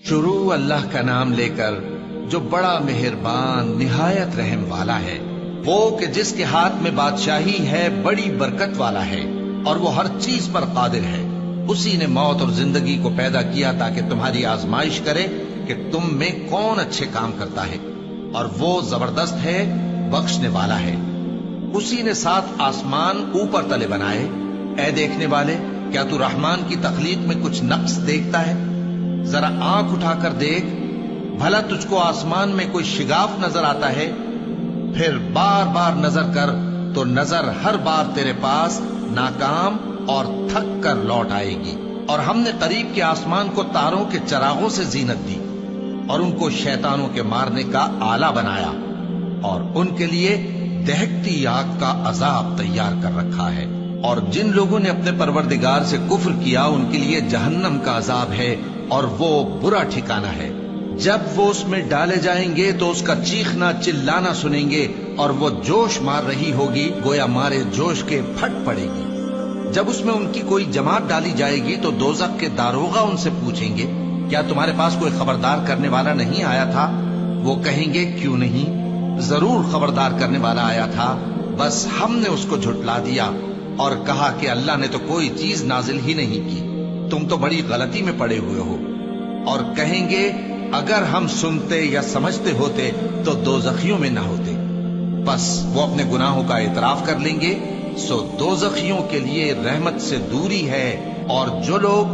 शुरू अल्लाह का नाम लेकर जो बड़ा मेहरबान निहायत रहम वाला है, वो कि जिसके हाथ में बादशाही है, बड़ी बरकत वाला है और वो हर चीज पर कादिर है। उसी ने मौत और जिंदगी को पैदा किया ताकि तुम्हारी आजमाइश करे कि तुम में कौन अच्छे काम करता है, और वो जबरदस्त है, बख्शने वाला है। उसी ने 7 आसमान ऊपर तले बनाए। ऐ देखने वाले, क्या तू रहमान की तखलीक में कुछ नक्स देखता है? जरा आंख उठाकर देख, भला तुझको आसमान में कोई शिगाफ नजर आता है? फिर बार बार नजर कर तो नजर हर बार तेरे पास नाकाम और थक कर लौट आएगी। और हमने करीब के आसमान को तारों के चरागों से जीनत दी और उनको शैतानों के मारने का आला बनाया, और उनके लिए दहकती आग का अजाब तैयार कर रखा है। और जिन लोगों ने अपने परवरदिगार से कुफ्र किया, उनके लिए जहन्नम का अजाब है और वो बुरा ठिकाना है। जब वो उसमें डाले जाएंगे तो उसका चीखना चिल्लाना सुनेंगे, और वो जोश मार रही होगी, गोया मारे जोश के फट पड़ेगी। जब उसमें उनकी कोई जमात डाली जाएगी तो दोजख के दारोगा उनसे पूछेंगे, क्या तुम्हारे पास कोई खबरदार करने वाला नहीं आया था? वो कहेंगे, क्यों नहीं, जरूर खबरदार करने वाला आया था, बस हमने उसको झुटला दिया और कहा कि अल्लाह ने तो कोई चीज नाजिल ही नहीं की, तुम तो बड़ी गलती में पड़े हुए हो। और कहेंगे, अगर हम सुनते या समझते होते तो दोजखियों में ना होते। बस वो अपने गुनाहों का इतराफ कर लेंगे। सो दोजखियों के लिए रहमत से दूरी है, और जो लोग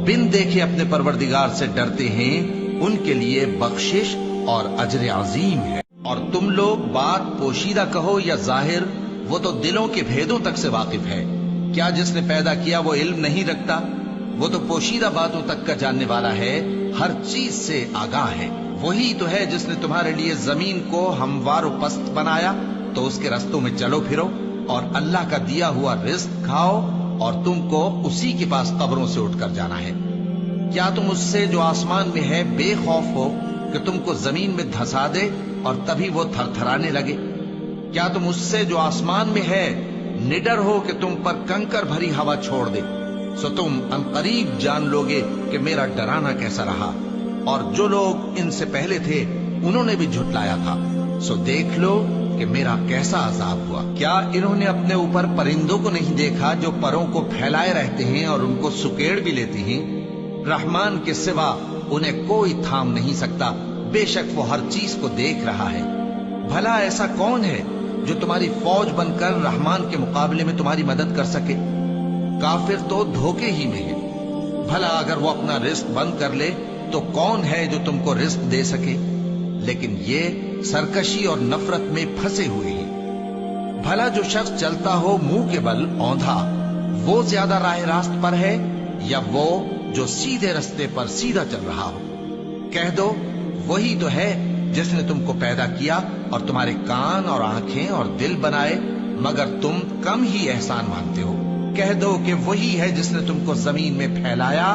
बिन देखे अपने परवरदिगार से डरते हैं, उनके लिए बख्शिश और अजर अजीम है। और तुम लोग बात पोशीदा कहो या जाहिर, वो तो दिलों के भेदों तक से वाकिफ है। क्या जिसने पैदा किया वो इल्म नहीं रखता? वो तो पोशीदा बातों तक का जानने वाला है, हर चीज से आगाह है। वही तो है जिसने तुम्हारे लिए जमीन को हमवार पस्त बनाया, तो उसके रस्तों में चलो फिरो और अल्लाह का दिया हुआ रिज्क खाओ, और तुमको उसी के पास कब्रों से उठकर जाना है। क्या तुम उससे जो आसमान में है बेखौफ हो कि तुमको जमीन में धंसा दे और तभी वो थरथराने लगे? क्या तुम उससे जो आसमान में है निडर हो कि तुम पर कंकर भरी हवा छोड़ दे? सो तुम अनकरीब जान लोगे कि मेरा डराना कैसा रहा। और जो लोग इनसे पहले थे उन्होंने भी झुटलाया था, सो देख लो कि मेरा कैसा अजाब हुआ। क्या इन्होंने अपने ऊपर परिंदों को नहीं देखा जो परों को फैलाए रहते हैं और उनको सुकेड़ भी लेते हैं? रहमान के सिवा उन्हें कोई थाम नहीं सकता, बेशक वो हर चीज को देख रहा है। भला ऐसा कौन है जो तुम्हारी फौज बनकर रहमान के मुकाबले में तुम्हारी मदद कर सके? काफिर तो धोखे ही में है। भला अगर वो अपना रिस्क बंद कर ले तो कौन है जो तुमको रिस्क दे सके? लेकिन ये सरकशी और नफरत में फंसे हुए हैं। भला जो शख्स चलता हो मुंह के बल औंधा, वो ज्यादा राह रास्त पर है या वो जो सीधे रास्ते पर सीधा चल रहा हो? कह दो, वही तो है जिसने तुमको पैदा किया और तुम्हारे कान और आंखें और दिल बनाए, मगर तुम कम ही एहसान मानते हो। कह दो कि वही है जिसने तुमको जमीन में फैलाया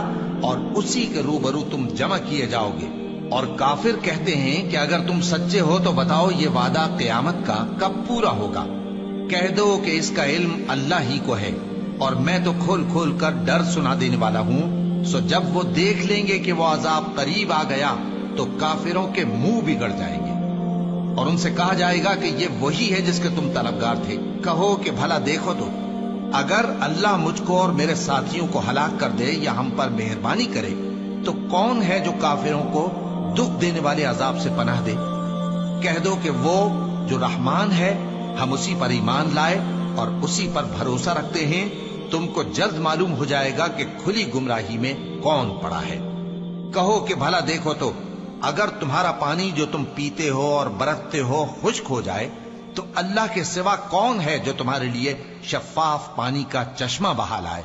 और उसी के रूबरू तुम जमा किए जाओगे। और काफिर कहते हैं कि अगर तुम सच्चे हो तो बताओ ये वादा क़यामत का कब पूरा होगा? कह दो कि इसका इल्म अल्लाह ही को है, और मैं तो खोल खोल कर डर सुना देने वाला हूँ। सो जब वो देख लेंगे कि वो अजाब करीब आ गया तो काफिरों के मुंह बिगड़ जाएंगे, और उनसे कहा जाएगा कि ये वही है जिसके तुम तलबगार थे। कहो कि भला देखो तो, अगर अल्लाह मुझको और मेरे साथियों को हलाक कर दे या हम पर मेहरबानी करे, तो कौन है जो काफिरों को दुख देने वाले अजाब से पनाह दे? कह दो कि वो जो रहमान है, हम उसी पर ईमान लाए और उसी पर भरोसा रखते हैं। तुमको जल्द मालूम हो जाएगा कि खुली गुमराही में कौन पड़ा है। कहो कि भला देखो तो, अगर तुम्हारा पानी जो तुम पीते हो और बरतते हो खुश्क हो जाए, तो अल्लाह के सिवा कौन है जो तुम्हारे लिए शफाफ पानी का चश्मा बहा लाए?